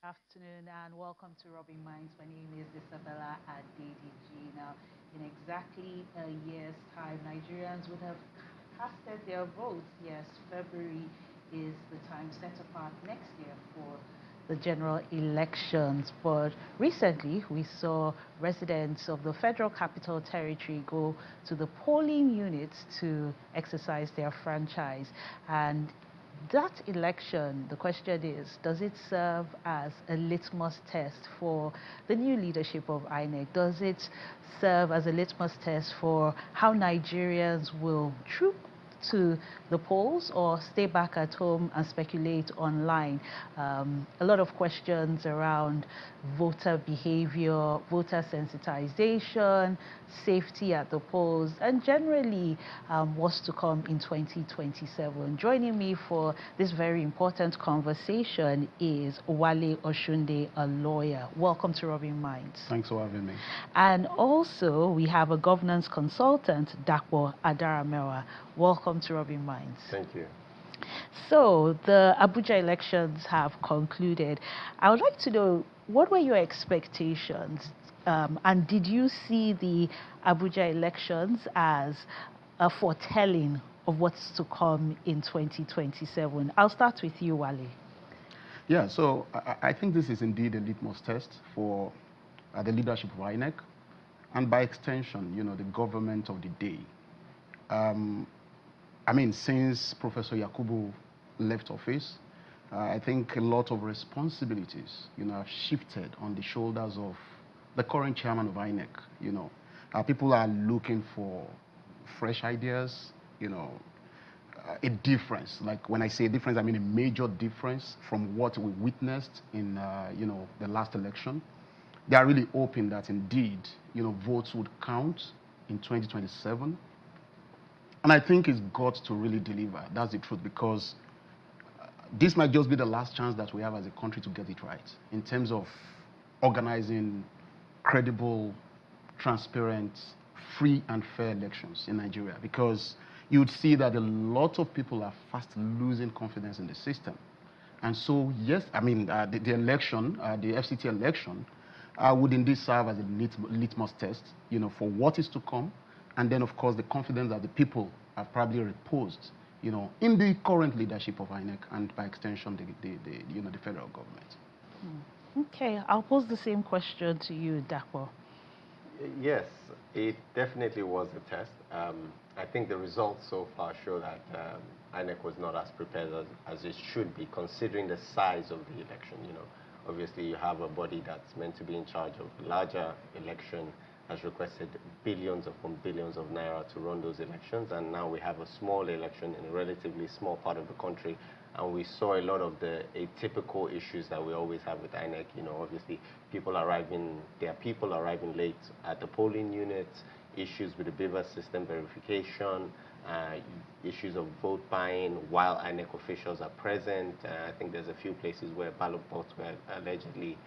afternoon and welcome to Rubbin Minds. My name is Isabella Adediji. Now, in exactly a year's time, Nigerians would have casted their votes. Yes, February is the time set apart next year for the general elections. But recently, we saw residents of the Federal Capital Territory go to the polling units to exercise their franchise. And that election, the question is, does it serve as a litmus test for the new leadership of INEC? Does it serve as a litmus test for how Nigerians will troop to the polls or stay back at home and speculate online? A lot of questions around voter behavior, voter sensitization, safety at the polls, and generally what's to come in 2027. Joining me for this very important conversation is Wale Oshunde, a lawyer. Welcome to Rubbin Minds. Thanks for having me. And also we have a governance consultant, Dapo Adaramewa. Welcome to Rubbin Minds. Thank you. So the Abuja elections have concluded. I would like to know, what were your expectations? And did you see the Abuja elections as a foretelling of what's to come in 2027? I'll start with you, Wale. Yeah, so I think this is indeed a litmus test for the leadership of INEC, and by extension, the government of the day. I mean, since Professor Yakubu left office, I think a lot of responsibilities, have shifted on the shoulders of the current chairman of INEC. People are looking for fresh ideas, a difference. Like when I say difference, I mean a major difference from what we witnessed in, the last election. They are really hoping that indeed, votes would count in 2027. And I think it's got to really deliver. That's the truth, because this might just be the last chance that we have as a country to get it right in terms of organizing credible, transparent, free and fair elections in Nigeria. Because you would see that a lot of people are fast losing confidence in the system. And so, yes, I mean, the election, the FCT election, would indeed serve as a litmus test, for what is to come. And then, of course, the confidence that the people have probably reposed, in the current leadership of INEC and, by extension, the federal government. Okay, I'll pose the same question to you, Dapo. Yes, it definitely was a test. I think the results so far show that INEC was not as prepared as it should be, considering the size of the election. Obviously, you have a body that's meant to be in charge of a larger election, has requested billions upon billions of naira to run those elections, and now we have a small election in a relatively small part of the country, and we saw a lot of the atypical issues that we always have with INEC. Obviously, there are people arriving late at the polling units, issues with the BIVA system verification, issues of vote buying while INEC officials are present. I think there's a few places where ballot boxes were allegedly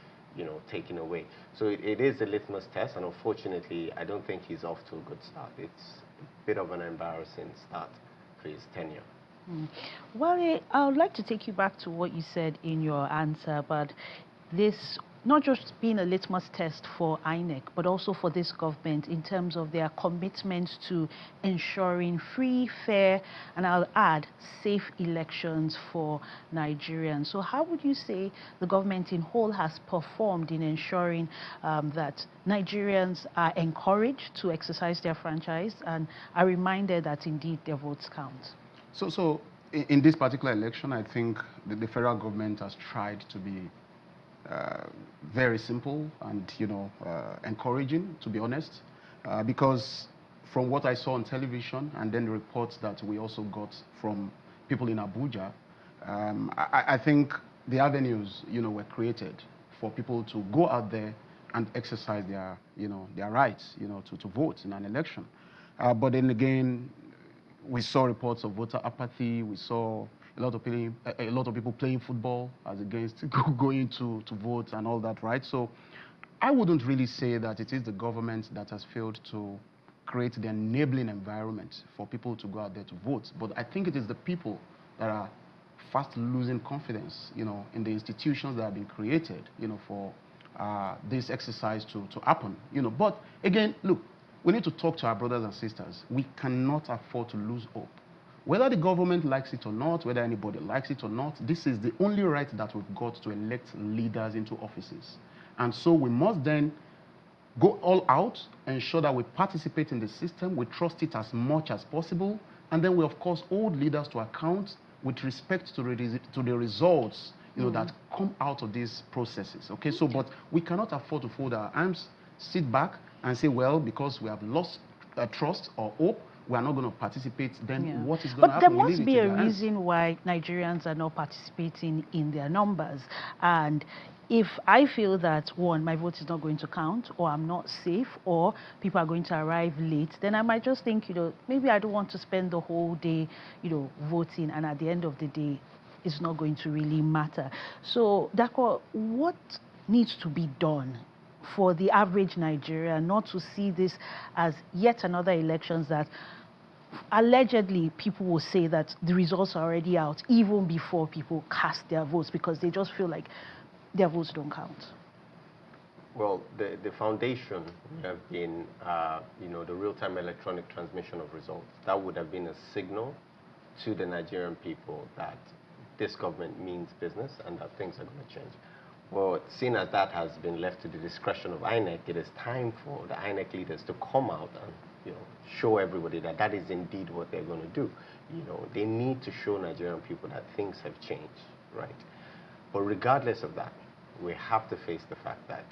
taken away. So it is a litmus test, and unfortunately, I don't think he's off to a good start. It's a bit of an embarrassing start for his tenure. Well, I would like to take you back to what you said in your answer, but this not just being a litmus test for INEC, but also for this government in terms of their commitment to ensuring free, fair, and I'll add, safe elections for Nigerians. So how would you say the government in whole has performed in ensuring that Nigerians are encouraged to exercise their franchise and are reminded that indeed their votes count? So in this particular election, I think the federal government has tried to be very simple and encouraging, to be honest, because from what I saw on television and then the reports that we also got from people in Abuja, I think the avenues were created for people to go out there and exercise their rights to vote in an election. But then again, we saw reports of voter apathy. We saw a lot of people playing football as against going to vote and all that, right? So I wouldn't really say that it is the government that has failed to create the enabling environment for people to go out there to vote. But I think it is the people that are fast losing confidence, in the institutions that have been created, for this exercise to happen, But again, look, we need to talk to our brothers and sisters. We cannot afford to lose hope. Whether the government likes it or not, whether anybody likes it or not, this is the only right that we've got to elect leaders into offices. And so we must then go all out, ensure that we participate in the system, we trust it as much as possible, and then we, of course, hold leaders to account with respect to the results that come out of these processes. Okay, so, but we cannot afford to fold our arms, sit back, and say, well, because we have lost trust or hope, we are not going to participate, then what is going to happen? But there must be a reason why Nigerians are not participating in their numbers. And if I feel that, one, my vote is not going to count, or I'm not safe, or people are going to arrive late, then I might just think, maybe I don't want to spend the whole day, voting, and at the end of the day, it's not going to really matter. So, Dako, what needs to be done for the average Nigerian not to see this as yet another elections that allegedly people will say that the results are already out even before people cast their votes because they just feel like their votes don't count? Well, the foundation would have been, the real-time electronic transmission of results. That would have been a signal to the Nigerian people that this government means business and that things are going to change. Well, seeing as that has been left to the discretion of INEC, it is time for the INEC leaders to come out and show everybody that that is indeed what they're going to do. They need to show Nigerian people that things have changed, right? But regardless of that, we have to face the fact that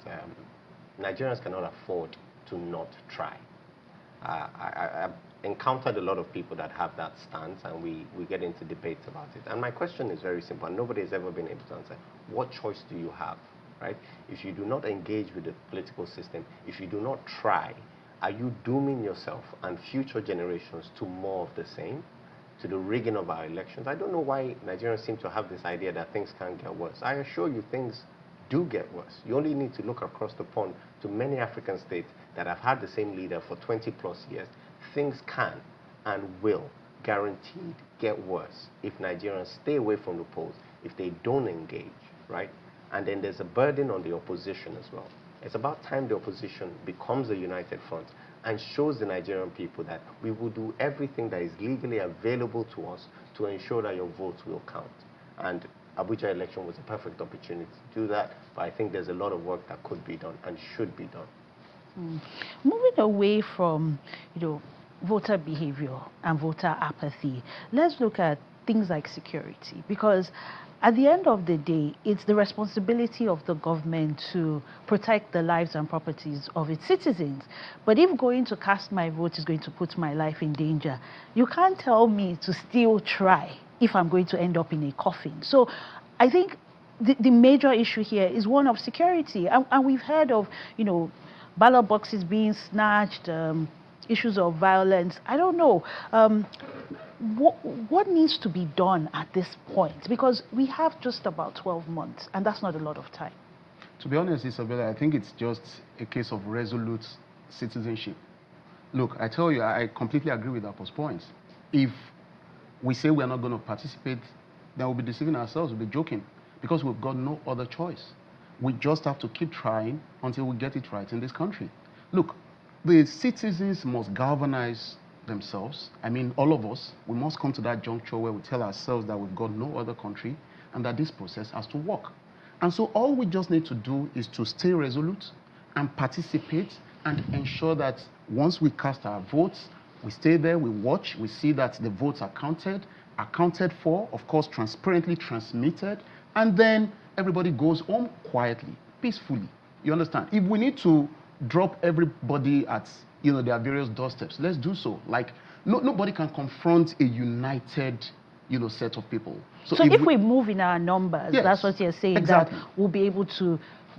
Nigerians cannot afford to not try. I've encountered a lot of people that have that stance, and we get into debates about it. And my question is very simple, and nobody has ever been able to answer. What choice do you have, right? If you do not engage with the political system, if you do not try, are you dooming yourself and future generations to more of the same, to the rigging of our elections? I don't know why Nigerians seem to have this idea that things can't get worse. I assure you things do get worse. You only need to look across the pond to many African states that have had the same leader for 20 plus years. Things can and will guaranteed get worse if Nigerians stay away from the polls, if they don't engage, right? And then there's a burden on the opposition as well. It's about time the opposition becomes a united front and shows the Nigerian people that we will do everything that is legally available to us to ensure that your votes will count. And Abuja election was a perfect opportunity to do that, but I think there's a lot of work that could be done and should be done. Moving away from, voter behavior and voter apathy, let's look at things like security, because at the end of the day, it's the responsibility of the government to protect the lives and properties of its citizens. But if going to cast my vote is going to put my life in danger, you can't tell me to still try if I'm going to end up in a coffin. So I think the major issue here is one of security. And we've heard of, ballot boxes being snatched, issues of violence. I don't know. What needs to be done at this point? Because we have just about 12 months, and that's not a lot of time. To be honest, Isabella, I think it's just a case of resolute citizenship. Look, I tell you, I completely agree with Apple's points. If we say we're not going to participate, then we'll be deceiving ourselves, we'll be joking, because we've got no other choice. We just have to keep trying until we get it right in this country. Look, the citizens must galvanize themselves. I mean, all of us, we must come to that juncture where we tell ourselves that we've got no other country and that this process has to work. And so all we just need to do is to stay resolute and participate and ensure that once we cast our votes, we stay there, we watch, we see that the votes are counted for, of course, transparently transmitted, and then everybody goes home quietly, peacefully. You understand? If we need to drop everybody at their various doorsteps, let's do so. Like nobody can confront a united set of people. So if we move in our numbers, yes, that's what you're saying, exactly, that we'll be able to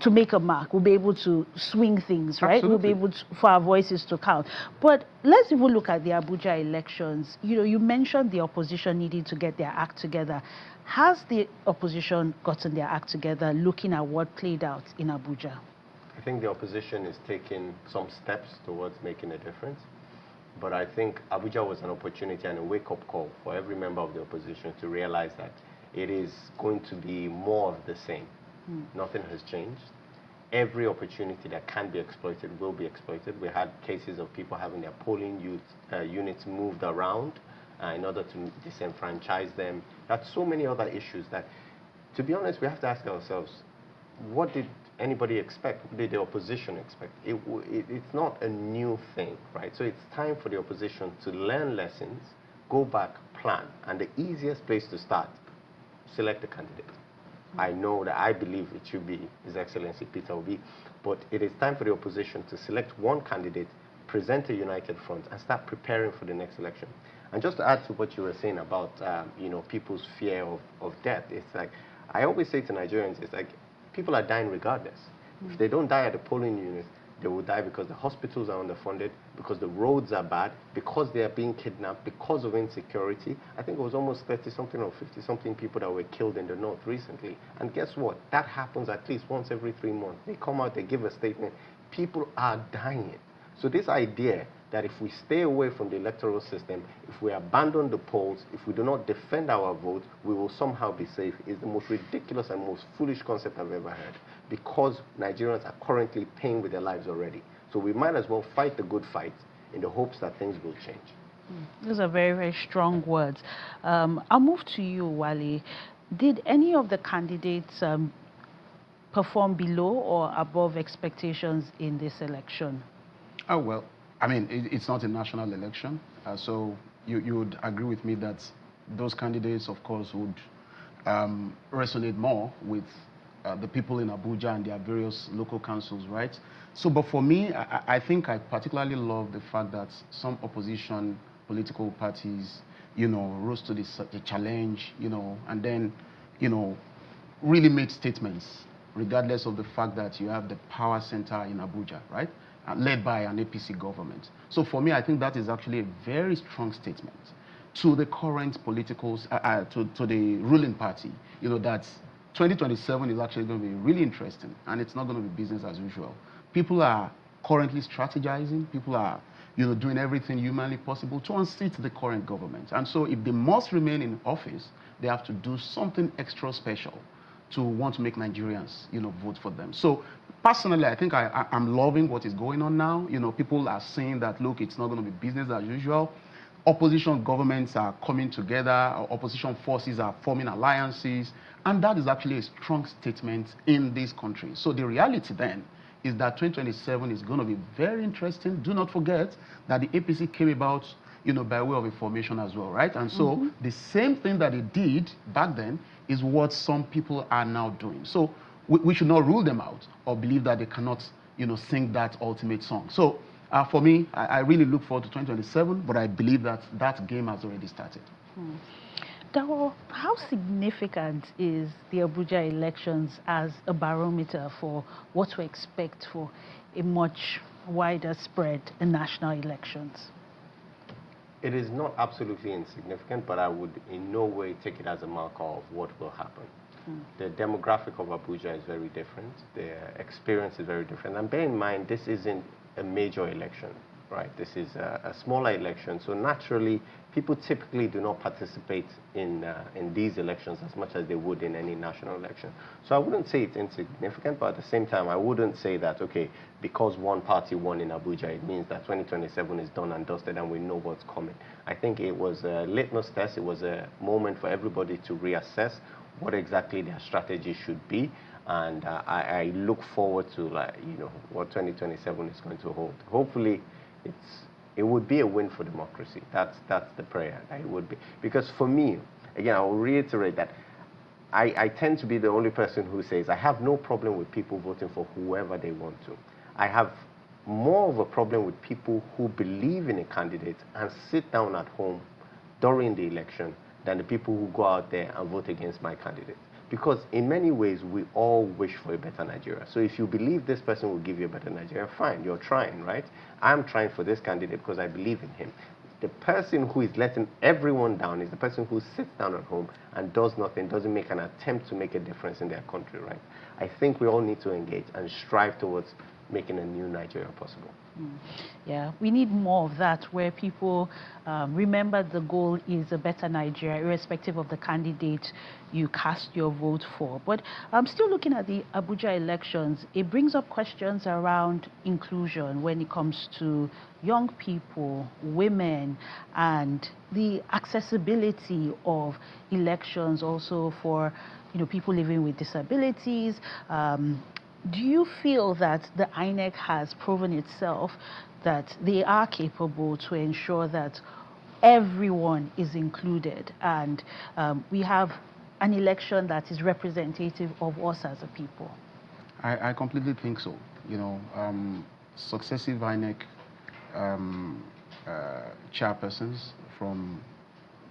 make a mark, we'll be able to swing things, right? Absolutely. We'll be able for our voices to count. But let's even look at the Abuja elections. You mentioned the opposition needing to get their act together. Has the opposition gotten their act together looking at what played out in Abuja? I think the opposition is taking some steps towards making a difference. But I think Abuja was an opportunity and a wake-up call for every member of the opposition to realize that it is going to be more of the same. Nothing has changed. Every opportunity that can be exploited will be exploited. We had cases of people having their polling units moved around in order to disenfranchise them. That's so many other issues that, to be honest, we have to ask ourselves, what did anybody expect? What did the opposition expect? It's not a new thing, right? So it's time for the opposition to learn lessons, go back, plan. And the easiest place to start, select a candidate. I know that I believe it should be His Excellency Peter Obi, but it is time for the opposition to select one candidate, present a united front, and start preparing for the next election. And just to add to what you were saying about people's fear of death, it's like, I always say to Nigerians, it's like, people are dying regardless. If they don't die at the polling unit, they will die because the hospitals are underfunded, because the roads are bad, because they are being kidnapped, because of insecurity. I think it was almost 30-something or 50-something people that were killed in the north recently. And guess what? That happens at least once every 3 months. They come out, they give a statement. People are dying. So this idea that if we stay away from the electoral system, if we abandon the polls, if we do not defend our vote, we will somehow be safe, is the most ridiculous and most foolish concept I've ever heard, because Nigerians are currently paying with their lives already. So we might as well fight the good fight in the hopes that things will change. Those are very, very strong words. I'll move to you, Wale. Did any of the candidates perform below or above expectations in this election? Oh, well, I mean, it's not a national election, so you would agree with me that those candidates, of course, would resonate more with the people in Abuja and their various local councils, right? So, but for me, I think I particularly love the fact that some opposition political parties, rose to the challenge, and then, really made statements, regardless of the fact that you have the power center in Abuja, right? Led by an APC government. So for me, I think that is actually a very strong statement to the current political, to the ruling party, that 2027 is actually going to be really interesting, and it's not going to be business as usual. People are currently strategizing. People are, doing everything humanly possible to unseat the current government. And so if they must remain in office, they have to do something extra special to want to make Nigerians, vote for them. So personally, I think I'm loving what is going on now. People are saying that, look, it's not going to be business as usual. Opposition governments are coming together. Opposition forces are forming alliances. And that is actually a strong statement in this country. So the reality then is that 2027 is going to be very interesting. Do not forget that the APC came about, by way of information as well, right? And so the same thing that they did back then is what some people are now doing. So we should not rule them out or believe that they cannot, sing that ultimate song. So for me, I really look forward to 2027, but I believe that that game has already started. Dawo, how significant is the Abuja elections as a barometer for what to expect for a much wider spread in national elections? It is not absolutely insignificant, but I would in no way take it as a marker of what will happen. The demographic of Abuja is very different. The experience is very different. And bear in mind, this isn't a major election, right? This is a smaller election. So naturally, people typically do not participate in these elections as much as they would in any national election. So I wouldn't say it's insignificant, but at the same time, I wouldn't say that, okay, because one party won in Abuja, it means that 2027 is done and dusted and we know what's coming. I think it was a litmus test. It was a moment for everybody to reassess what exactly their strategy should be. And I look forward to, what 2027 is going to hold. Hopefully, it would be a win for democracy. That's the prayer. It would be. Because for me, again, I will reiterate that I tend to be the only person who says I have no problem with people voting for whoever they want to. I have more of a problem with people who believe in a candidate and sit down at home during the election than the people who go out there and vote against my candidate. Because in many ways, we all wish for a better Nigeria. So if you believe this person will give you a better Nigeria, fine, you're trying, right? I'm trying for this candidate because I believe in him. The person who is letting everyone down is the person who sits down at home and does nothing, doesn't make an attempt to make a difference in their country, right? I think we all need to engage and strive towards making a new Nigeria possible. Yeah, we need more of that, where people remember the goal is a better Nigeria, irrespective of the candidate you cast your vote for. But I'm still looking at the Abuja elections. It brings up questions around inclusion when it comes to young people, women, and the accessibility of elections also for people living with disabilities. Do you feel that the INEC has proven itself that they are capable to ensure that everyone is included, and we have an election that is representative of us as a people? I completely think so. Successive INEC chairpersons, from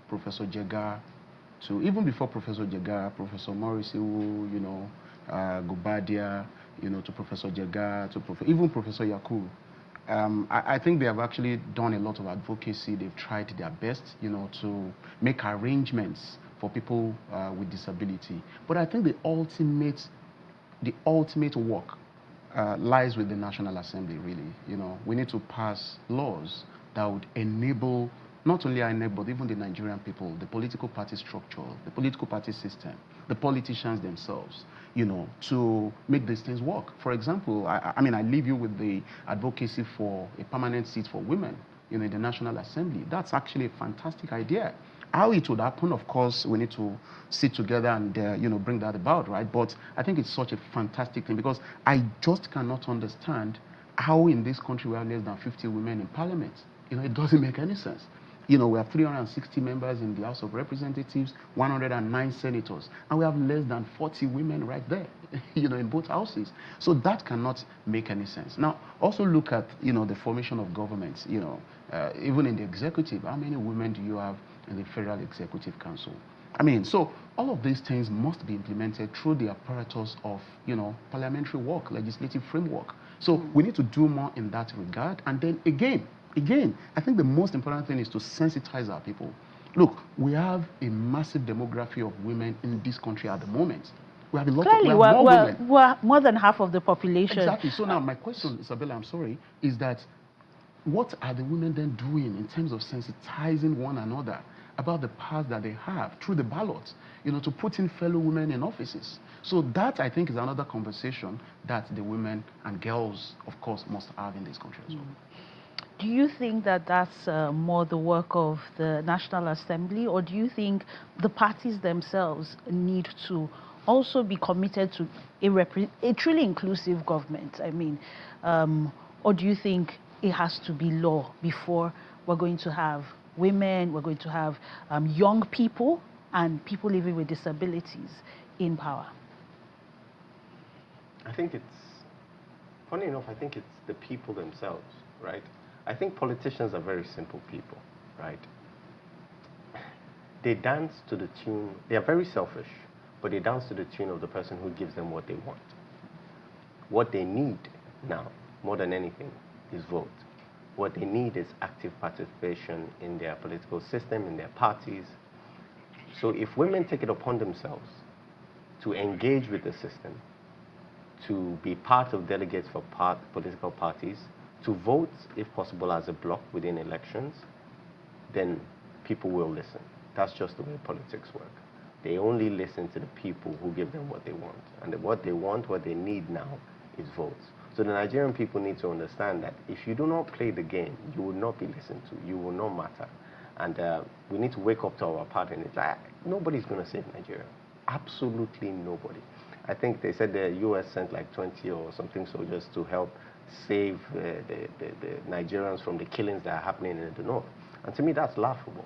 Professor Jega to even before Professor Jega, Professor Morris Iwu, Gubadia, to Professor Jega, to even Professor Yakubu. I think they have actually done a lot of advocacy. They've tried their best, to make arrangements for people with disability. But I think the ultimate work lies with the National Assembly, really. We need to pass laws that would enable not only INEC, but even the Nigerian people, the political party structure, the political party system, the politicians themselves, to make these things work. For example, I leave you with the advocacy for a permanent seat for women, in the National Assembly. That's actually a fantastic idea. How it would happen, of course, we need to sit together and, bring that about, right? But I think it's such a fantastic thing, because I just cannot understand how in this country we have less than 50 women in parliament. It doesn't make any sense. We have 360 members in the House of Representatives, 109 senators, and we have less than 40 women right there, in both houses. So that cannot make any sense. Now, also look at, the formation of governments, even in the executive. How many women do you have in the Federal Executive Council? So all of these things must be implemented through the apparatus of, parliamentary work, legislative framework. So we need to do more in that regard. And then again, I think the most important thing is to sensitize our people. Look, we have a massive demography of women in this country at the moment. We have a lot Clearly, of more women. We're more than half of the population. Exactly. So now my question, Isabella, I'm sorry, is that what are the women then doing in terms of sensitizing one another about the path that they have through the ballot, to put in fellow women in offices? So that, I think, is another conversation that the women and girls, of course, must have in this country as well. Do you think that that's more the work of the National Assembly, or do you think the parties themselves need to also be committed to a truly inclusive government? Or do you think it has to be law before we're going to have women, we're going to have young people and people living with disabilities in power? I think funny enough, I think it's the people themselves, right? I think politicians are very simple people, right? They dance to the tune, they are very selfish, but they dance to the tune of the person who gives them what they want. What they need now, more than anything, is vote. What they need is active participation in their political system, in their parties. So if women take it upon themselves to engage with the system, to be part of delegates for political parties, to vote, if possible, as a bloc within elections, then people will listen. That's just the way politics work. They only listen to the people who give them what they want. And what they want, what they need now, is votes. So the Nigerian people need to understand that if you do not play the game, you will not be listened to. You will not matter. And we need to wake up to our part in it. Nobody's going to save Nigeria. Absolutely nobody. I think they said the U.S. sent like 20 or something soldiers to help save the Nigerians from the killings that are happening in the north. And to me, that's laughable.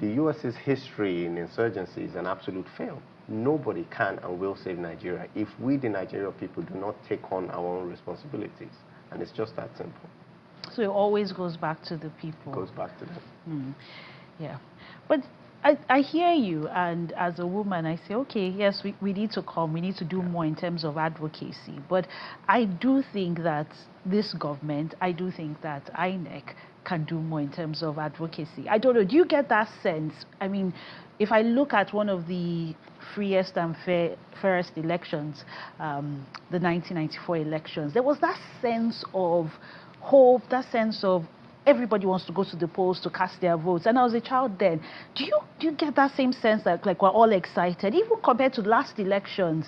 The U.S.'s history in insurgency is an absolute fail. Nobody can and will save Nigeria if we, the Nigerian people, do not take on our own responsibilities. And it's just that simple. So it always goes back to the people. It goes back to them. Yeah. But I hear you, and as a woman, I say, okay, yes, we need to come, we need to do more in terms of advocacy. But I do think that this government, I do think that INEC can do more in terms of advocacy. I don't know, do you get that sense? I mean, if I look at one of the freest and fairest elections, the 1994 elections, there was that sense of hope, that sense of everybody wants to go to the polls to cast their votes. And I was a child then. Do you get that same sense that like we're all excited, even compared to last elections?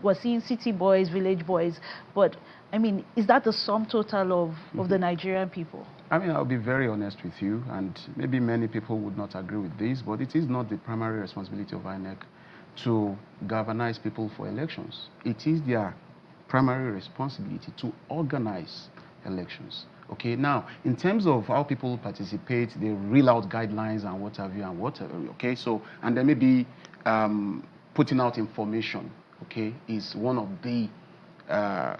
We're seeing city boys, village boys, but I mean, is that the sum total of the Nigerian people? I mean, I'll be very honest with you, and maybe many people would not agree with this, but it is not the primary responsibility of INEC to galvanize people for elections. It is their primary responsibility to organize elections. Okay, now, in terms of how people participate, they reel out guidelines and what have you and whatever, okay? So, and then maybe putting out information, okay, is one of the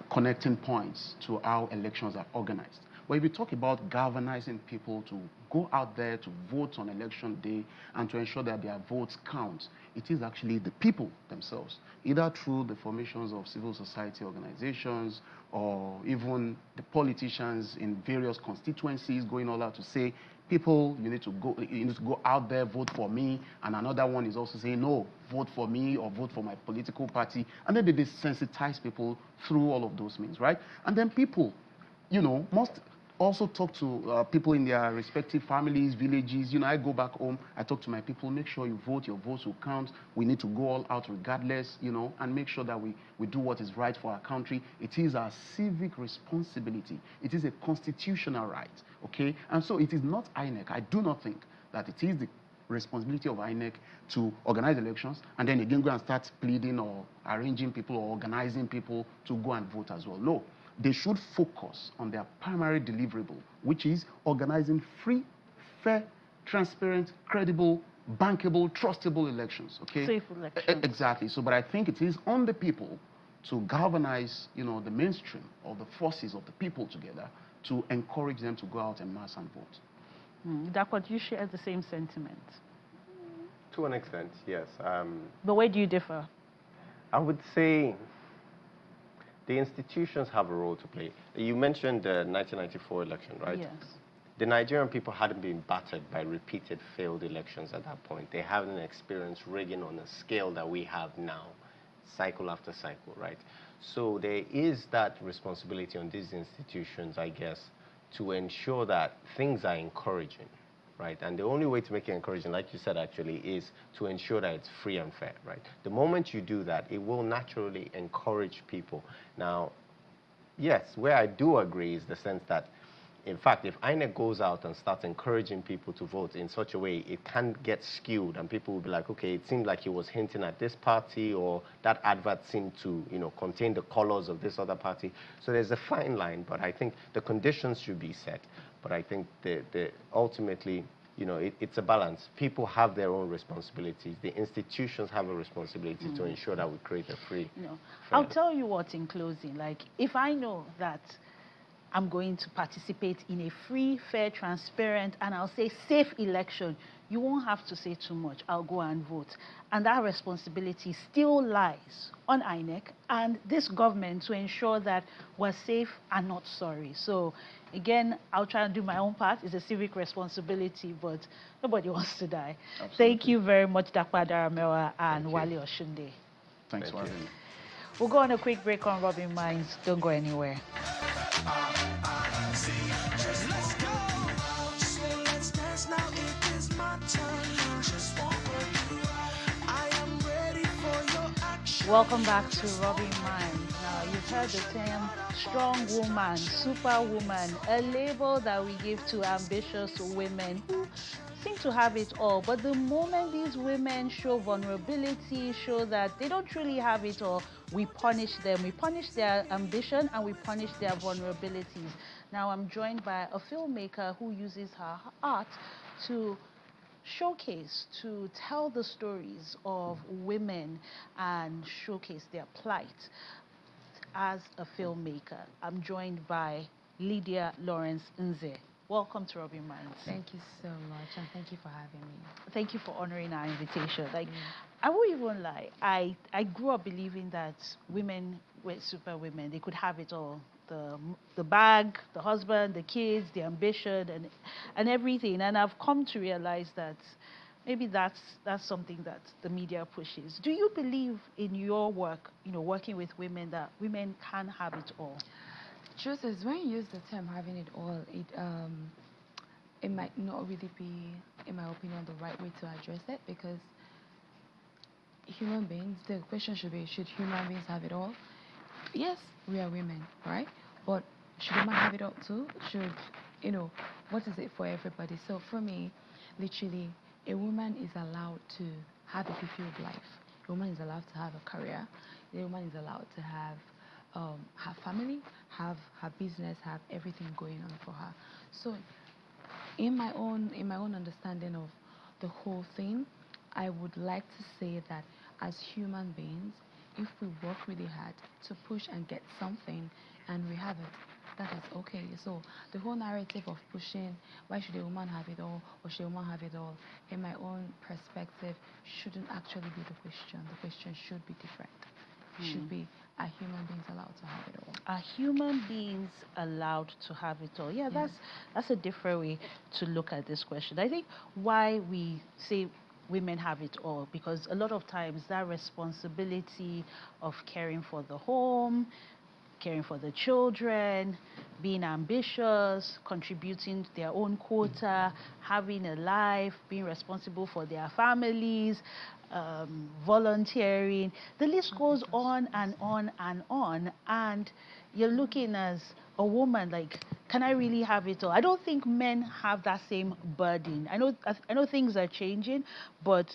connecting points to how elections are organized. But if you talk about galvanizing people to go out there to vote on election day and to ensure that their votes count, it is actually the people themselves, either through the formations of civil society organizations or even the politicians in various constituencies going all out to say, people, you need to go out there, vote for me, and another one is also saying, no, vote for me or vote for my political party, and then they desensitize people through all of those means, right? And then people, you know, must also talk to people in their respective families, villages. You know, I go back home, I talk to my people, make sure you vote, your votes will count. We need to go all out regardless, you know, and make sure that we do what is right for our country. It is our civic responsibility. It is a constitutional right, okay? And so it is not INEC. I do not think that it is the responsibility of INEC to organize elections and then again go and start pleading or arranging people or organizing people to go and vote as well. No. They should focus on their primary deliverable, which is organizing free, fair, transparent, credible, bankable, trustable elections. Okay? Safe elections. Exactly. So, but I think it is on the people to galvanize, you know, the mainstream or the forces of the people together to encourage them to go out en masse and vote. Dakwa, do you share the same sentiment? To an extent, yes. But where do you differ? I would say the institutions have a role to play. You mentioned the 1994 election, right? Yes. The Nigerian people hadn't been battered by repeated failed elections at that point. They hadn't experienced rigging on a scale that we have now, cycle after cycle, right? So there is that responsibility on these institutions, I guess, to ensure that things are encouraging, right? And the only way to make it encouraging, like you said, actually, is to ensure that it's free and fair, right? The moment you do that, it will naturally encourage people. Now, yes, where I do agree is the sense that, in fact, if INEC goes out and starts encouraging people to vote in such a way, it can get skewed, and people will be like, okay, it seemed like he was hinting at this party, or that advert seemed to, you know, contain the colors of this other party. So there's a fine line, but I think the conditions should be set. But I think ultimately, you know, it's a balance. People have their own responsibilities. The institutions have a responsibility to ensure that we create a free. No. I'll tell you what in closing. Like, if I know that I'm going to participate in a free, fair, transparent, and I'll say safe election, you won't have to say too much. I'll go and vote. And that responsibility still lies on INEC and this government to ensure that we're safe and not sorry. So, again, I'll try and do my own part. It's a civic responsibility, but nobody wants to die. Absolutely. Thank you very much, Dakwa Daramewa and Wale Oshunde. Thanks for having me. We'll go on a quick break on Rubbin Minds. Don't go anywhere. Welcome back to Rubbin Minds. Now, you've heard the term strong woman, superwoman, a label that we give to ambitious women who seem to have it all. But the moment these women show vulnerability, show that they don't truly have it all, we punish them. We punish their ambition and we punish their vulnerabilities. Now, I'm joined by a filmmaker who uses her art to showcase, to tell the stories of women and showcase their plight. As a filmmaker, I'm joined by Lydia Lawrence Nze. Welcome to Rubbin Minds. Thank you so much, and thank you for having me. Thank you for honoring our invitation. Like, I won't even lie. I grew up believing that women were super women. They could have it all. the bag, the husband, the kids, the ambition, and everything. And I've come to realize that maybe that's something that the media pushes. Do you believe in your work, working with women, that women can have it all? Truth is, when you use the term having it all, it might not really be, in my opinion, the right way to address it, because human beings, the question should be, should human beings have it all? Yes, we are women, right? But should women have it all too? Should, what is it for everybody? So for me, literally, a woman is allowed to have a fulfilled life. A woman is allowed to have a career. A woman is allowed to have her family, have her business, have everything going on for her. So in my own understanding of the whole thing, I would like to say that as human beings, if we work really hard to push and get something and we have it, that is okay. So the whole narrative of pushing, why should a woman have it all, or should a woman have it all, in my own perspective, shouldn't actually be the question. The question should be different. Should be, are human beings allowed to have it all? Are human beings allowed to have it all? Yeah, that's a different way to look at this question. I think why we say women have it all, because a lot of times that responsibility of caring for the home, caring for the children, being ambitious, contributing to their own quota, having a life, being responsible for their families, volunteering. The list goes on and on and on. And you're looking as a woman, like, can I really have it all? I don't think men have that same burden. I know things are changing, but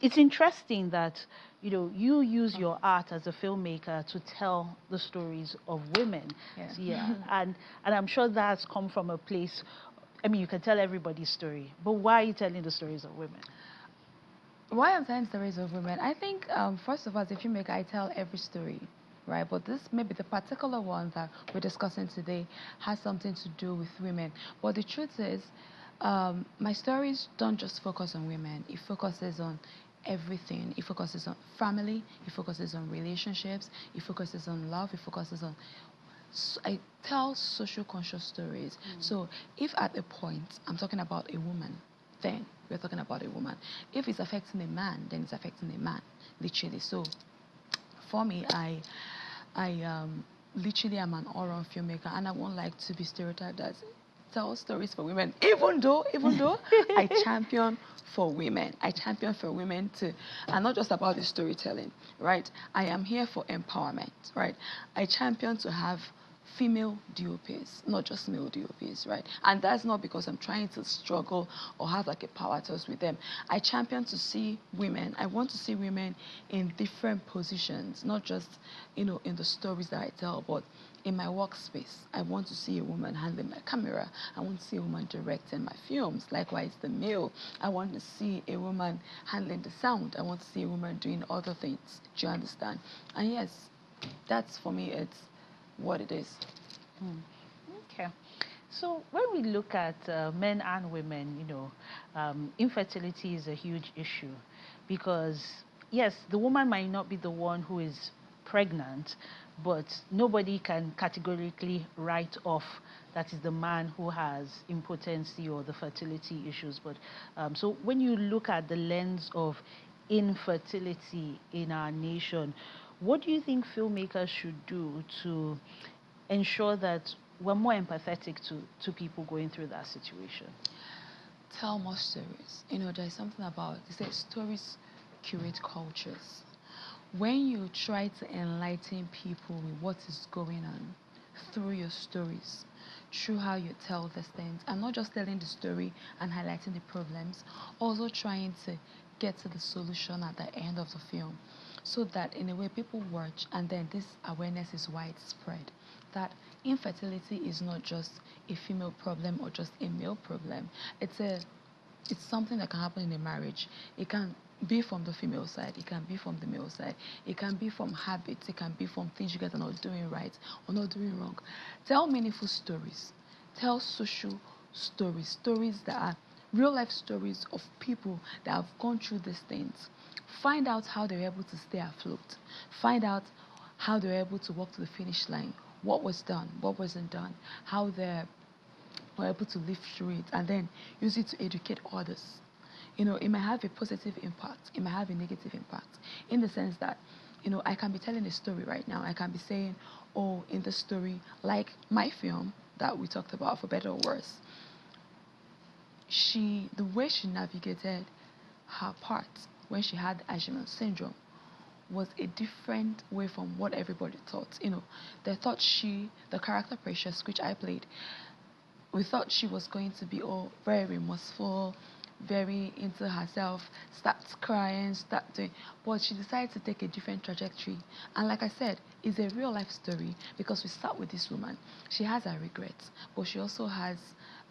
it's interesting that you use your art as a filmmaker to tell the stories of women. Yeah. And I'm sure that's come from a place. I mean, you can tell everybody's story, but why are you telling the stories of women? Why I'm telling stories of women? I think, first of all, as a filmmaker, I tell every story, right? But this, maybe the particular one that we're discussing today, has something to do with women. But the truth is, my stories don't just focus on women. It focuses on everything. It focuses on family. It focuses on relationships. It focuses on love. It focuses on... I tell social conscious stories. So if at a point I'm talking about a woman, then we're talking about a woman. If it's affecting a man, then it's affecting a man, literally. So for me, I literally am an all-round filmmaker, and I won't like to be stereotyped as tell stories for women, even though I champion for women. I champion for women too, and not just about the storytelling, right? I am here for empowerment, right? I champion to have female DOPs, not just male DOPs, right? And that's not because I'm trying to struggle or have like a power toss with them. I champion to see women. I want to see women in different positions, not just, in the stories that I tell, but in my workspace. I want to see a woman handling my camera. I want to see a woman directing my films. Likewise, the male. I want to see a woman handling the sound. I want to see a woman doing other things. Do you understand? And yes, that's, for me, it's what it is. Okay. So when we look at men and women, infertility is a huge issue, because yes, the woman might not be the one who is pregnant, but nobody can categorically write off that is the man who has impotency or the fertility issues. But so when you look at the lens of infertility in our nation, what do you think filmmakers should do to ensure that we're more empathetic to people going through that situation? Tell more stories. There's something about, they say stories curate cultures. When you try to enlighten people with what is going on through your stories, through how you tell these things, and not just telling the story and highlighting the problems, also trying to get to the solution at the end of the film, so that in a way people watch, and then this awareness is widespread, that infertility is not just a female problem or just a male problem. It's something that can happen in a marriage. It can be from the female side, it can be from the male side, it can be from habits, it can be from things you guys are not doing right or not doing wrong. Tell meaningful stories. Tell social stories, stories that are real life stories of people that have gone through these things. Find out how they were able to stay afloat. Find out how they were able to walk to the finish line. what was done, what wasn't done, how they were able to live through it, and then use it to educate others. You know, it might have a positive impact, it might have a negative impact, in the sense that, you know, I can be telling a story right now. I can be saying, oh, in the story, like my film that we talked about, For Better or Worse, the way she navigated her part when she had Asherman syndrome was a different way from what everybody thought. You know, they thought the character Precious, which I played, we thought she was going to be very remorseful, very into herself, start crying, start doing, but she decided to take a different trajectory. And like I said, it's a real life story, because we start with this woman. She has her regrets, but she also has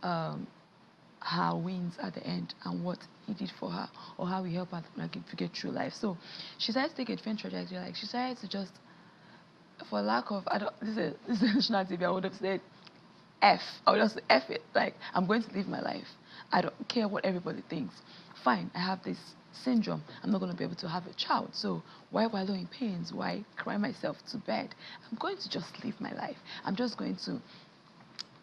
her wins at the end, and what he did for her, or how he helped her to get through life. So she decided to take a different trajectory. Like, she decided to just, for lack of, this is national TV, I would have said I would just F it. Like, I'm going to live my life. I don't care what everybody thinks. Fine, I have this syndrome. I'm not going to be able to have a child. So why wallow in pains? Why cry myself to bed? I'm going to just live my life. I'm just going to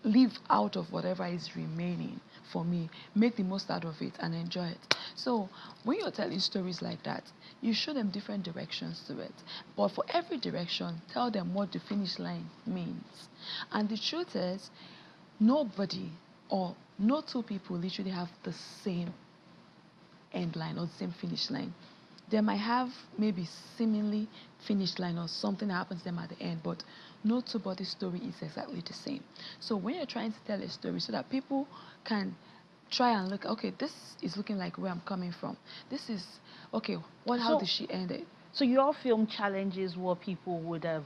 live out of whatever is remaining for me, make the most out of it, and enjoy it. So when you're telling stories like that, you show them different directions to it. But for every direction, tell them what the finish line means. And the truth is, nobody or no two people literally have the same end line or the same finish line. They might have maybe seemingly finish line or something that happens to them at the end, but no two-body story is exactly the same. So when you're trying to tell a story so that people can try and look, okay, this is looking like where I'm coming from. This is, okay, how did she end it? So your film challenges what people would have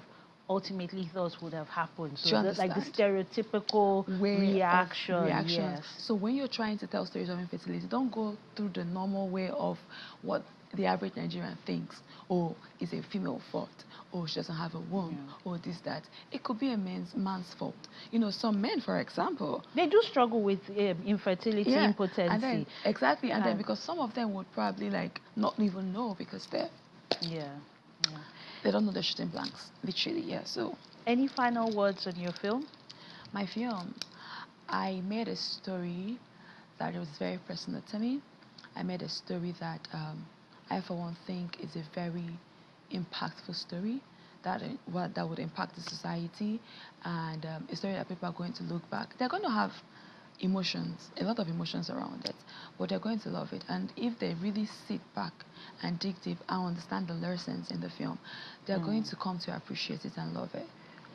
ultimately thought would have happened. So like the stereotypical reaction. Yes. So when you're trying to tell stories of infertility, don't go through the normal way of what the average Nigerian thinks. Oh, it's a female fault. Oh, she doesn't have a womb. Yeah. Or this, that. It could be a man's fault. You know, some men, for example, they do struggle with infertility, impotency. And then, exactly. And then because some of them would probably like not even know, because they're they don't know the shooting blanks, literally. Yeah. So, any final words on your film? My film, I made a story that was very personal to me. I made a story that I, for one, think is a very impactful story that would impact the society, and a story that people are going to look back. They're going to have emotions, a lot of emotions around it, but they're going to love it. And if they really sit back and dig deep and understand the lessons in the film, they're going to come to appreciate it and love it.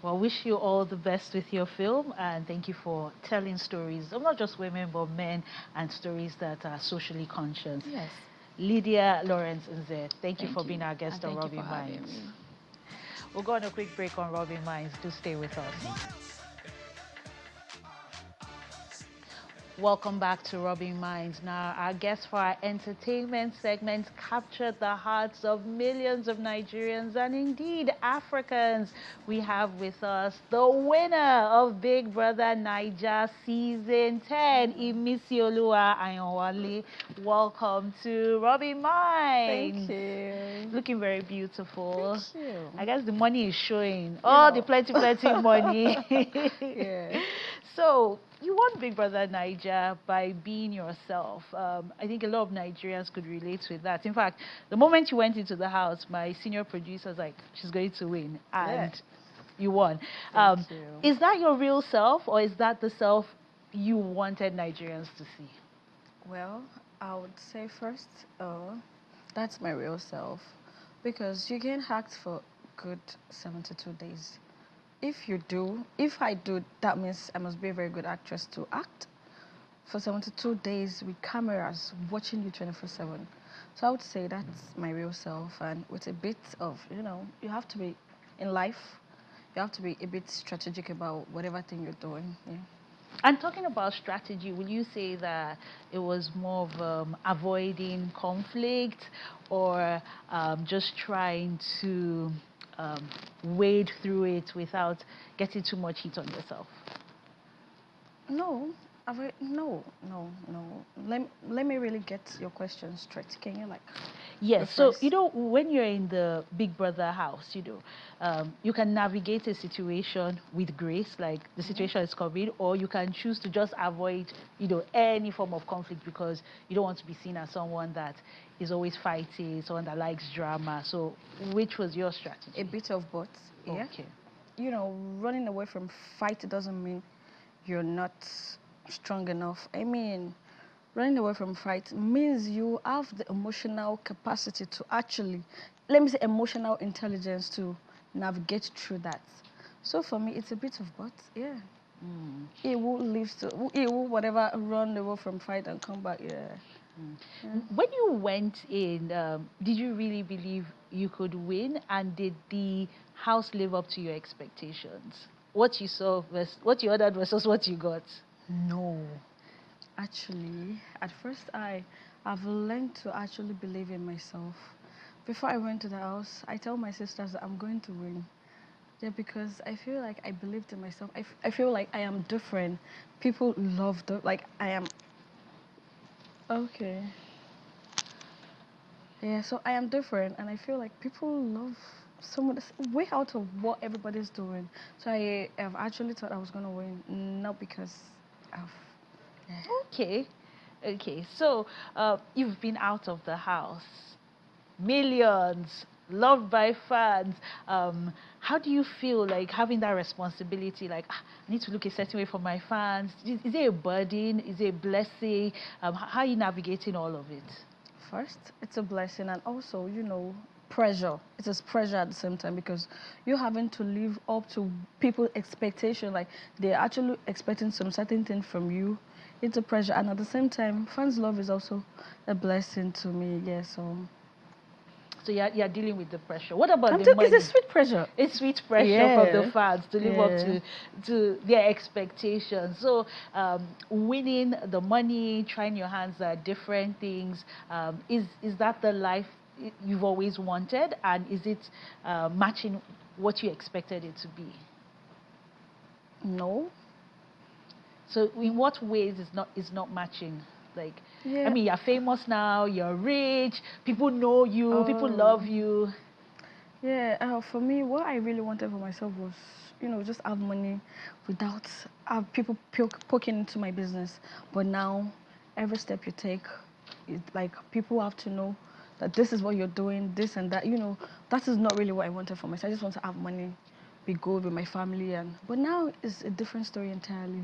Well, wish you all the best with your film, and thank you for telling stories of not just women but men, and stories that are socially conscious. Yes. Lydia Lawrence Nze, thank you for being our guest on Rubbin Minds. We'll go on a quick break on Rubbin Minds. Do stay with us. Welcome back to Rubbin Minds. Now, our guest for our entertainment segment captured the hearts of millions of Nigerians and indeed Africans. We have with us the winner of Big Brother Naija Season 10, Imisioluwa Ayonwale. Welcome to Rubbin Minds. Thank you. Looking very beautiful. Thank you. I guess the money is showing. The plenty money. Yeah. So, you won Big Brother Naija by being yourself. I think a lot of Nigerians could relate with that. In fact, the moment you went into the house, my senior producer was like, she's going to win. And you won. Thank you. Is that your real self, or is that the self you wanted Nigerians to see? Well, I would say first, that's my real self. Because you can act for good 72 days. If I do, that means I must be a very good actress to act for 72 days with cameras watching you 24/7. So I would say that's my real self, and with a bit of, you have to be, in life, you have to be a bit strategic about whatever thing you're doing. Yeah. And talking about strategy, will you say that it was more of avoiding conflict, or just trying to wade through it without getting too much heat on yourself? No, No, no, no. Let me really get your question straight. Can you like? Yes, so Refresh? when you're in the Big Brother house, you can navigate a situation with grace, like the situation is coming, or you can choose to just avoid, any form of conflict because you don't want to be seen as someone that is always fighting, someone that likes drama. So, which was your strategy? A bit of both. Yeah. Okay. Running away from fight doesn't mean you're not strong enough. I mean, running away from fight means you have the emotional capacity to actually, let me say, emotional intelligence to navigate through that. So for me, it's a bit of both. Yeah. He will live to, he will whatever, run away from fight and come back. Yeah. When you went in, did you really believe you could win? And did the house live up to your expectations? What you saw versus what you ordered versus what you got? No. Actually, at first I've learned to actually believe in myself. Before I went to the house, I tell my sisters that I'm going to win. Yeah, because I feel like I believed in myself. I feel like I am different. People love like I am. Okay. Yeah, so I am different, and I feel like people love someone that's way out of what everybody's doing. So I have actually thought I was gonna win, not because of. Yeah. Okay. Okay. So you've been out of the house. Millions, loved by fans. How do you feel like having that responsibility? Like, I need to look a certain way for my fans. Is it a burden? Is it a blessing? How are you navigating all of it? First, it's a blessing, and also, pressure. It is pressure at the same time because you're having to live up to people's expectation. Like they're actually expecting some certain thing from you. It's a pressure, and at the same time, fans' love is also a blessing to me. Yeah, so you're dealing with the pressure. What about the money? It's a sweet pressure. It's sweet pressure from the fans to live up Yeah. to their expectations. So winning the money, trying your hands at different things, is that the life you've always wanted, and is it matching what you expected it to be? No. So in what ways is not matching? Like, Yeah. I mean, you're famous now, you're rich, people know you, people love you. Yeah, for me, what I really wanted for myself was, just have money without have people poking into my business. But now, every step you take, it's like people have to know that this is what you're doing, this and that. That is not really what I wanted for myself. I just want to have money, be good with my family, but now it's a different story entirely.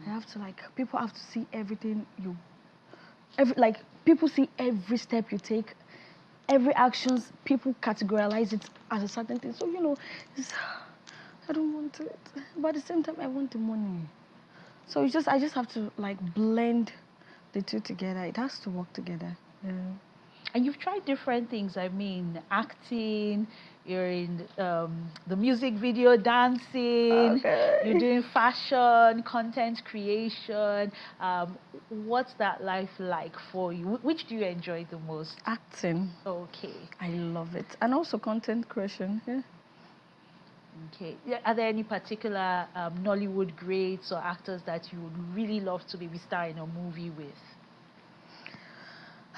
I have to people have to see everything people see every step you take, every actions. People categorize it as a certain thing. So I don't want it, but at the same time I want the money. So I just have to blend the two together. It has to work together. Yeah. And you've tried different things. I mean, acting, you're in the music video, dancing, Okay. you're doing fashion, content creation. What's that life like for you? Which do you enjoy the most? Acting. Okay. I love it. And also content creation. Yeah. Okay. Yeah, are there any particular Nollywood greats or actors that you would really love to maybe star in a movie with?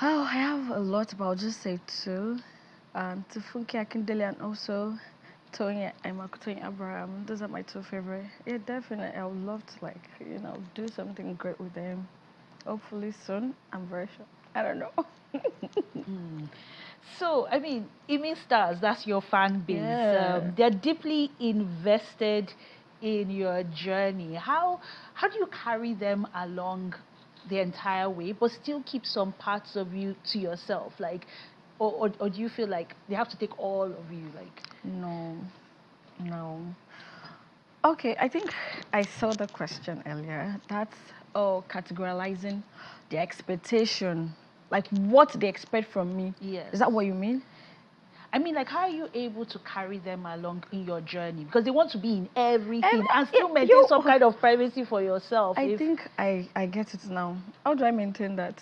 Oh, I have a lot, but I'll just say two. Tufunke Akindele and also Tony Abraham. Those are my two favorite. Yeah, definitely. I would love to do something great with them. Hopefully soon. I'm very sure. I don't know. So, I mean, Image Stars, that's your fan base. Yeah. They're deeply invested in your journey. How do you carry them along the entire way, but still keep some parts of you to yourself? Like, or do you feel like they have to take all of you? Like, No. Okay, I think I saw the question earlier. That's categorizing the expectation, like what they expect from me. yes. Is that what you mean? I mean, like, how are you able to carry them along in your journey? Because they want to be in everything and still maintain some kind of privacy for yourself. I think I get it now. How do I maintain that?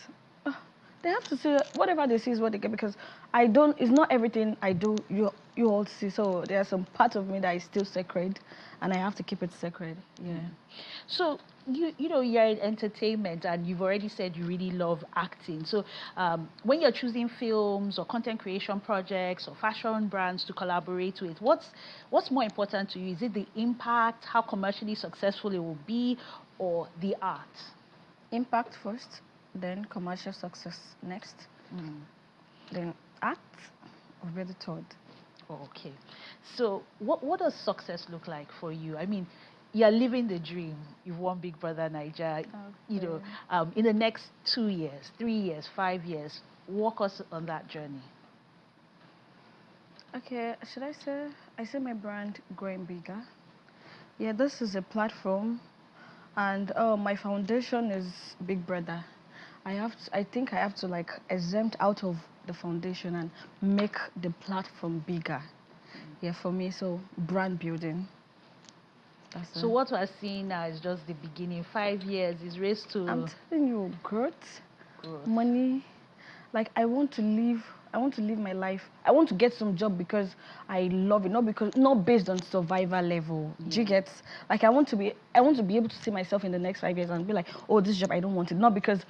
They have to see whatever they see is what they get, because I don't. It's not everything I do. You all see. So there are some parts of me that is still sacred, and I have to keep it sacred. Yeah. So you're in entertainment, and you've already said you really love acting. So when you're choosing films or content creation projects or fashion brands to collaborate with, what's more important to you? Is it the impact, how commercially successful it will be, or the art? Impact first, then commercial success next, then art will be the third. Okay. So what does success look like for you? I mean, you're living the dream. You've won Big Brother Naija. Okay. In the next 2 years, 3 years, 5 years, walk us on that journey. Okay, should I say? I see my brand growing bigger. Yeah, this is a platform, and my foundation is Big Brother. I think I have to like exempt out of the foundation and make the platform bigger. Yeah, for me, so brand building. So what we're seeing now is just the beginning. 5 years is raised to I'm telling you, growth, money. Like I want to live my life. I want to get some job because I love it, not based on survival level. Yeah. Do you get? Like I want to be able to see myself in the next 5 years and be like, oh, this job I don't want it. Not because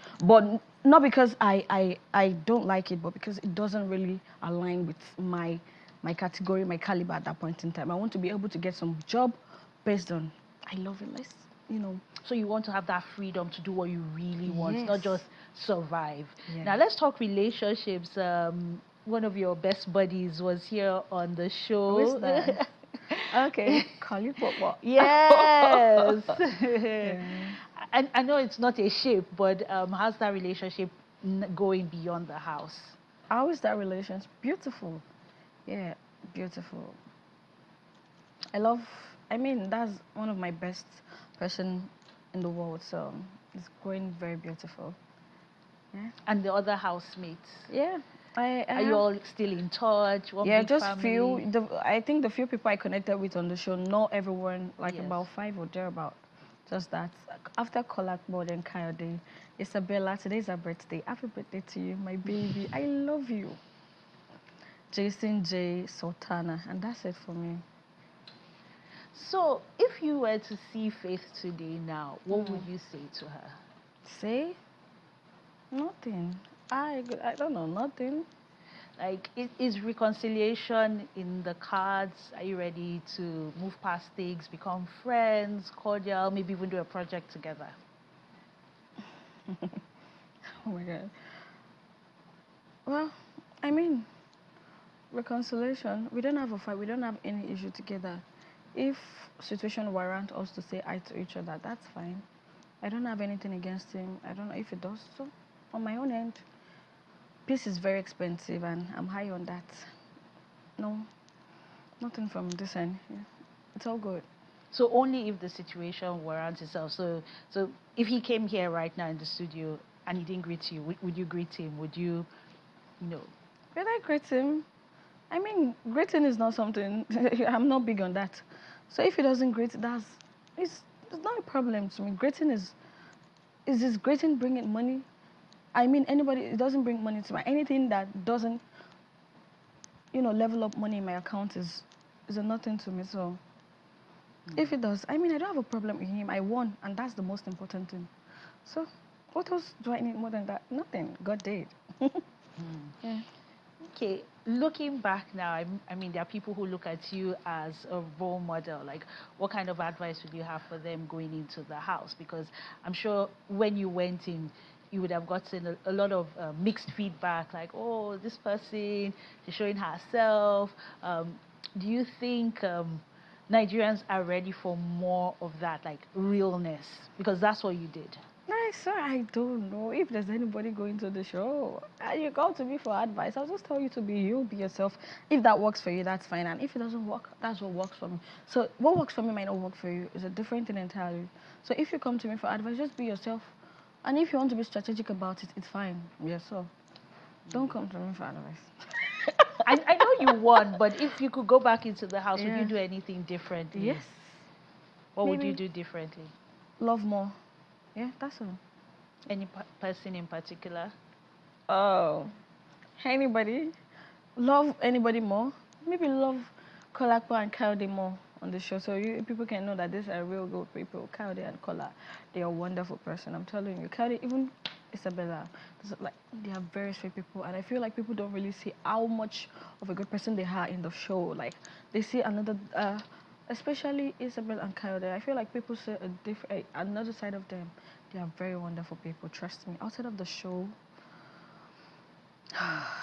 I don't like it, but because it doesn't really align with my category, my caliber at that point in time. I want to be able to get some job based on I love it. So you want to have that freedom to do what you really want, not just survive. Yeah. Now let's talk relationships. One of your best buddies was here on the show. Who is that? Okay, call you Papa. Yes. Yeah. I know it's not a shape, but how's that relationship going beyond the house? How is that relationship? Beautiful. Yeah, beautiful. I mean, that's one of my best person in the world, so it's going very beautiful. Yeah. And the other housemates? Yeah. Are you all still in touch? Yeah, big just family? few. I think the few people I connected with on the show, not everyone, like Yes. about 5 or thereabout. Just that. After Kolakbo and Kayode, Isabella, today's her birthday. Happy birthday to you, my baby. I love you. Jason J. Sultana, and that's it for me. So, if you were to see Faith today now, what would you say to her? Say? Nothing. I don't know, nothing. Like, is reconciliation in the cards? Are you ready to move past things, become friends, cordial, maybe even do a project together? Oh my God. Well, I mean, reconciliation, we don't have a fight, we don't have any issue together. If situation warrant us to say hi to each other, that's fine. I don't have anything against him. I don't know if it does. So, on my own end, peace is very expensive, and I'm high on that. No, nothing from this end. Yeah. It's all good. So only if the situation warrants itself. So if he came here right now in the studio and he didn't greet you, would you greet him? Would you, Would I greet him? I mean, greeting is not something, I'm not big on that. So if he doesn't greet, it's not a problem to me. Greeting is this greeting bringing money? I mean, it doesn't bring money to me. Anything that doesn't, level up money in my account is a nothing to me. So if it does, I mean, I don't have a problem with him. I won, and that's the most important thing. So what else do I need more than that? Nothing. God did. Yeah. Okay, looking back now, I mean, there are people who look at you as a role model. Like, what kind of advice would you have for them going into the house? Because I'm sure when you went in, you would have gotten a lot of mixed feedback, like, oh, this person, she's showing herself. Do you think Nigerians are ready for more of that, like, realness? Because that's what you did. Sir, I don't know if there's anybody going to the show. You come to me for advice. I'll just tell you to be you, be yourself. If that works for you, that's fine. And if it doesn't work, that's what works for me. So what works for me might not work for you. It's a different thing entirely. So if you come to me for advice, just be yourself. And if you want to be strategic about it, it's fine. Yes, so don't come to me for advice. I know you won, but if you could go back into the house, would you do anything differently? Yes. What would you do differently? Love more. Yeah, that's all. Any person in particular? Oh, anybody? Love anybody more? Maybe love Kolakwa and Kaude more on the show, so people can know that these are real good people. Kaude and Kola, they are a wonderful person. I'm telling you, Kaude, even Isabella, like they are very sweet people, and I feel like people don't really see how much of a good person they are in the show. Like they see another, especially Isabel and Kaude. I feel like people see another side of them. They are very wonderful people. Trust me. Outside of the show,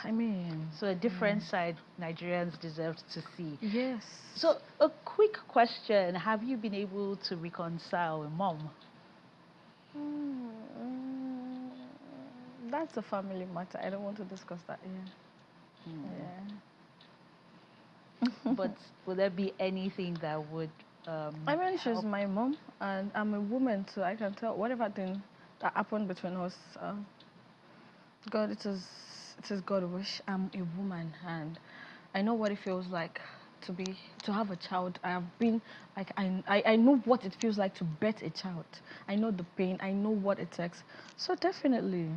I mean, So a different side Nigerians deserve to see. yes. So a quick question: have you been able to reconcile with mom? Mm, that's a family matter. I don't want to discuss that here. Yeah. But would there be anything that would I mean, she's help? my mom, and I'm a woman, so I can tell whatever thing that happened between us. God, it is God wish. I'm a woman, and I know what it feels like to have a child. I have been like I know what it feels like to birth a child. I know the pain. I know what it takes. So definitely,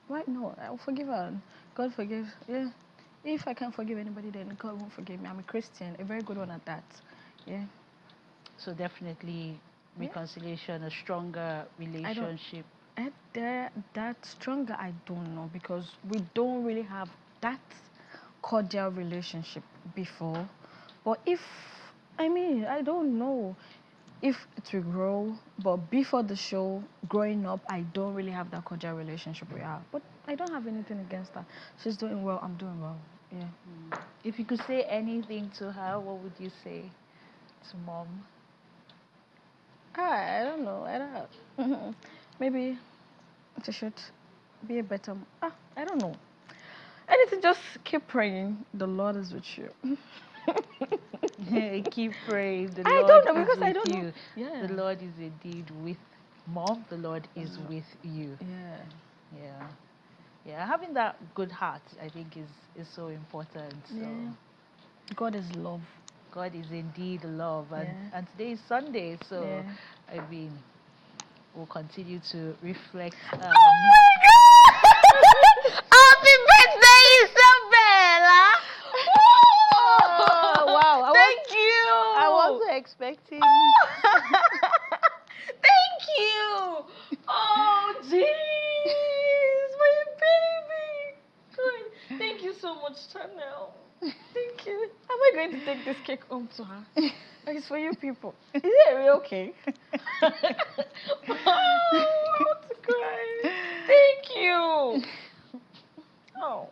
right now I'll forgive her. And God forgives. Yeah. If I can't forgive anybody, then God won't forgive me. I'm a Christian, a very good one at that. Yeah. So definitely Yeah. reconciliation, a stronger relationship. That stronger, I don't know, because we don't really have that cordial relationship before. But I mean, I don't know if it will grow, but before the show, growing up, I don't really have that cordial relationship with her. But I don't have anything against her. She's doing well, I'm doing well. Yeah. If you could say anything to her, what would you say to mom? I don't know. I don't. Maybe she should be a better. I don't know. Anything, just keep praying. The Lord is with you. Keep praying. The I Lord don't know is because I with don't you. know. Yeah. The Lord is indeed with mom. The Lord is with you. Yeah. Yeah. Yeah. Having that good heart, I think, is so important. So Yeah. God is love. God is indeed love, and Yeah. and today is Sunday, so Yeah. I mean, we'll continue to reflect. Oh my God! Happy birthday, Isabella! Oh, wow! Thank you. I wasn't expecting. Thank you. Oh, jeez, my baby. Good. Thank you so much, Chanel. Thank you. Am I going to take this cake home to her? It's for you people. Is it a real cake? Oh, I want to cry. Thank you. Oh,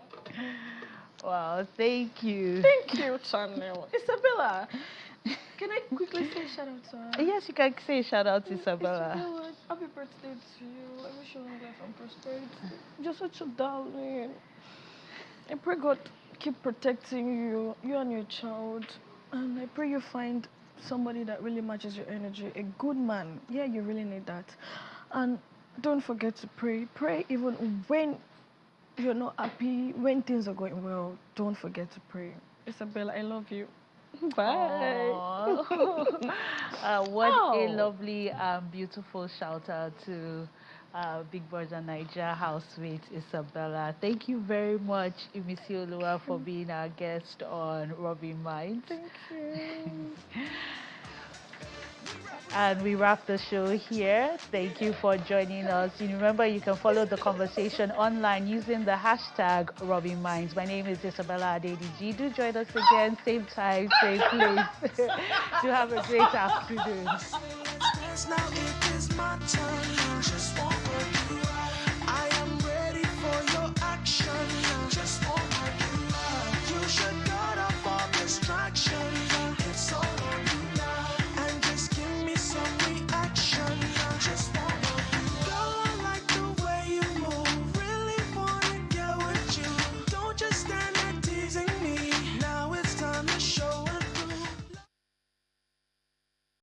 Wow! Thank you. thank you, Chanel. Isabella, can I quickly say shout out to her? Yes, you can say shout out to Isabella. Isabella, happy birthday to you. I wish you long life and prosperity. You're such a darling. I pray God keep protecting you and your child. And I pray you find somebody that really matches your energy. A good man. Yeah, you really need that. And don't forget to pray. Pray even when you're not happy, when things are going well. Don't forget to pray. Isabella, I love you. Bye. Aw. What a Oh. lovely, beautiful shout out to Big Brother Naija housemate Isabella. Thank you very much, Imisiolua, for being our guest on Rubbin Minds. Thank you. And we wrap the show here. Thank you for joining us. And remember, you can follow the conversation online using the hashtag Rubbin Minds. My name is Isabella Adediji. Do join us again, same time, same place. Do have a great afternoon. Now it is my turn. Just want what you